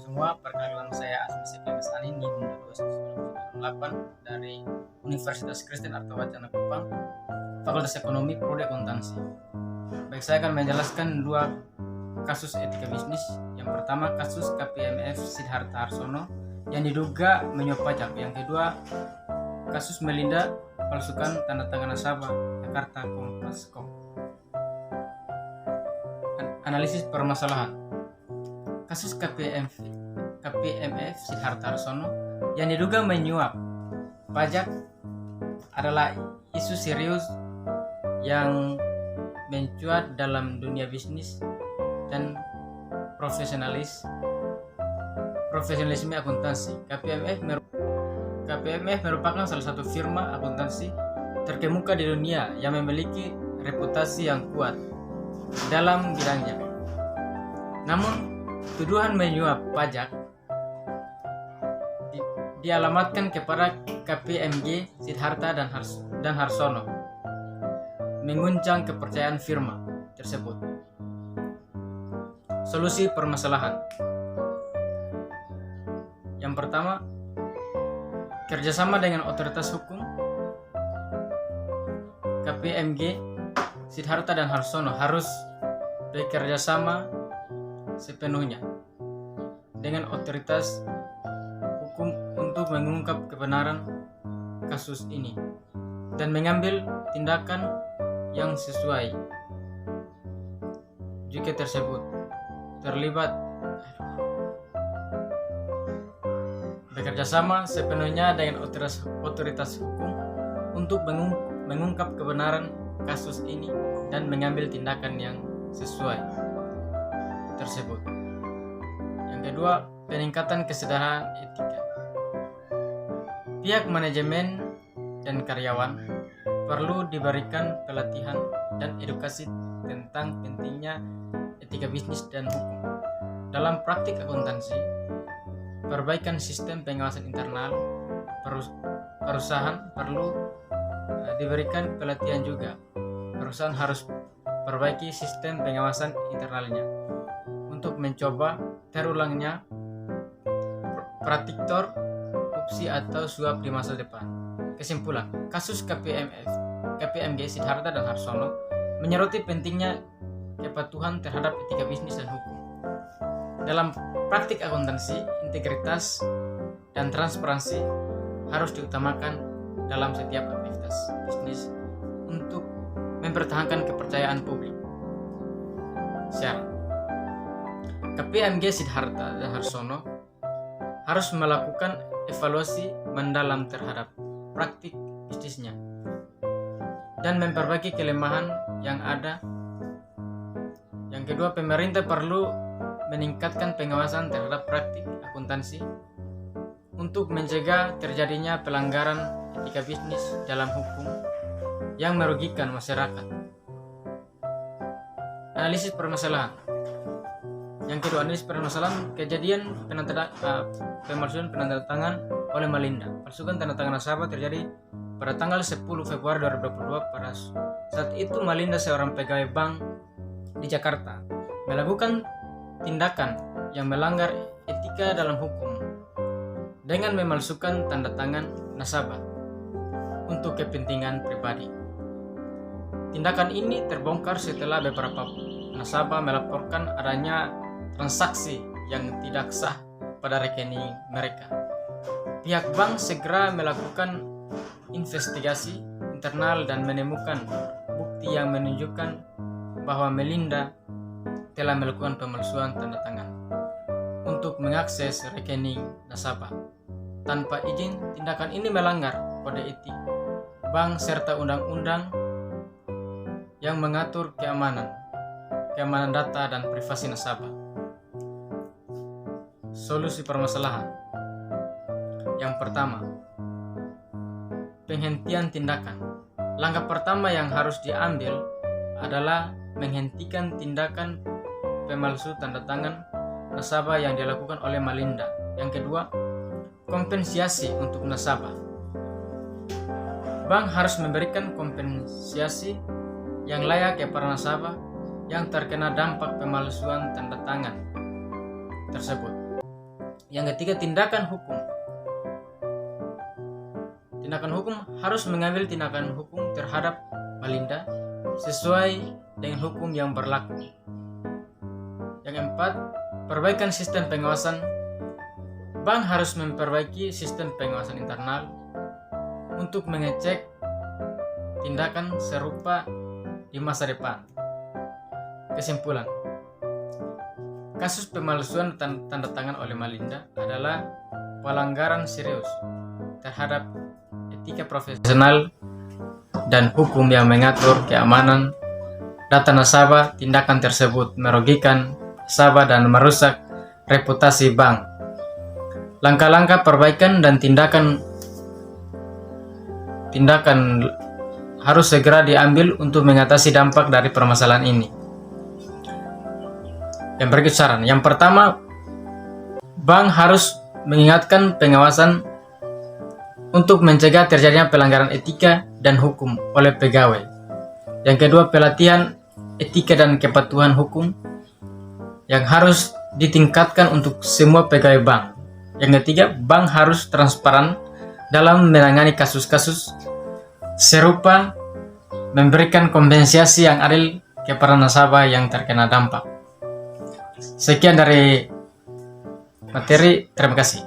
semua, perkenalkan saya Asmi Sekimas Ani NIM 21998 dari Universitas Kristen Artawacana Kupang, Fakultas Ekonomi Prodi Akuntansi. Baik, saya akan menjelaskan dua kasus etika bisnis. Yang pertama, kasus KPMF Siddhartha Harsono yang diduga menyuap pajak. Yang kedua, kasus Melinda palsukan tanda tangan nasabah Jakarta Kompas.com. Analisis permasalahan. Kasus KPMF Siddhartha Harsono yang diduga menyuap pajak adalah isu serius yang mencuat dalam dunia bisnis dan profesionalisme akuntansi. KPMF merupakan salah satu firma akuntansi terkemuka di dunia yang memiliki reputasi yang kuat dalam bidangnya. Namun, tuduhan menyuap pajak dialamatkan kepada KPMG Siddhartha dan Harsono, mengguncang kepercayaan firma tersebut. Solusi permasalahan. Yang pertama, kerjasama dengan otoritas hukum. KPMG Siddhartha dan Harsono harus bekerjasama sepenuhnya dengan otoritas hukum untuk mengungkap kebenaran kasus ini dan mengambil tindakan yang sesuai jika tersebut terlibat. Bekerjasama sepenuhnya dengan otoritas hukum untuk mengungkap kebenaran kasus ini dan mengambil tindakan yang sesuai tersebut. Yang kedua, peningkatan kesadaran etika. Pihak manajemen dan karyawan perlu diberikan pelatihan dan edukasi tentang pentingnya etika bisnis dan hukum. Dalam praktik akuntansi, perbaikan sistem pengawasan internal perusahaan perlu diberikan pelatihan juga. Perusahaan harus perbaiki sistem pengawasan internalnya untuk mencoba terulangnya praktik korupsi atau suap di masa depan. Kesimpulan, kasus KPMG Siddhartha dan Harsono menyoroti pentingnya kepatuhan terhadap etika bisnis dan hukum. Dalam praktik akuntansi, integritas dan transparansi harus diutamakan dalam setiap aktivitas bisnis untuk mempertahankan kepercayaan publik. Syarat. KPMG Siddhartha dan Harsono harus melakukan evaluasi mendalam terhadap praktik bisnisnya dan memperbaiki kelemahan yang ada. Yang kedua, pemerintah perlu meningkatkan pengawasan terhadap praktik akuntansi untuk mencegah terjadinya pelanggaran etika bisnis dalam hukum yang merugikan masyarakat. Analisis permasalahan. Yang kedua, analisis permasalahan kejadian pemalsuan penandatangan oleh Melinda. Palsukan tanda tangan nasabah terjadi pada tanggal 10 Februari 2022. Pada saat itu Melinda, seorang pegawai bank di Jakarta, melakukan tindakan yang melanggar etika dalam hukum dengan memalsukan tanda tangan nasabah untuk kepentingan pribadi. Tindakan ini terbongkar setelah beberapa nasabah melaporkan adanya transaksi yang tidak sah pada rekening mereka. Pihak bank segera melakukan investigasi internal dan menemukan bukti yang menunjukkan bahwa Melinda telah melakukan pemalsuan tanda tangan untuk mengakses rekening nasabah tanpa izin. Tindakan ini melanggar kode etik bank serta undang-undang yang mengatur keamanan data dan privasi nasabah. Solusi permasalahan. Yang pertama, penghentian tindakan. Langkah pertama yang harus diambil adalah menghentikan tindakan pemalsu tanda tangan nasabah yang dilakukan oleh Melinda. Yang kedua, kompensasi untuk nasabah. Bank harus memberikan kompensasi yang layak kepada nasabah yang terkena dampak pemalsuan tanda tangan tersebut. Yang ketiga, tindakan hukum. Tindakan hukum harus mengambil tindakan hukum terhadap Malinda sesuai dengan hukum yang berlaku. Yang keempat, perbaikan sistem pengawasan. Bank harus memperbaiki sistem pengawasan internal untuk mengecek tindakan serupa di masa depan. Kesimpulan, kasus pemalsuan tanda tangan oleh Malinda adalah pelanggaran serius terhadap etika profesional dan hukum yang mengatur keamanan data nasabah. Tindakan tersebut merugikan nasabah dan merusak reputasi bank. Langkah-langkah perbaikan dan tindakan harus segera diambil untuk mengatasi dampak dari permasalahan ini. Yang berikut saran. Yang pertama, bank harus mengingatkan pengawasan untuk mencegah terjadinya pelanggaran etika dan hukum oleh pegawai. Yang kedua, pelatihan etika dan kepatuhan hukum yang harus ditingkatkan untuk semua pegawai bank. Yang ketiga, bank harus transparan dalam menangani kasus-kasus serupa, memberikan kompensasi yang adil kepada nasabah yang terkena dampak. Sekian dari materi, terima kasih.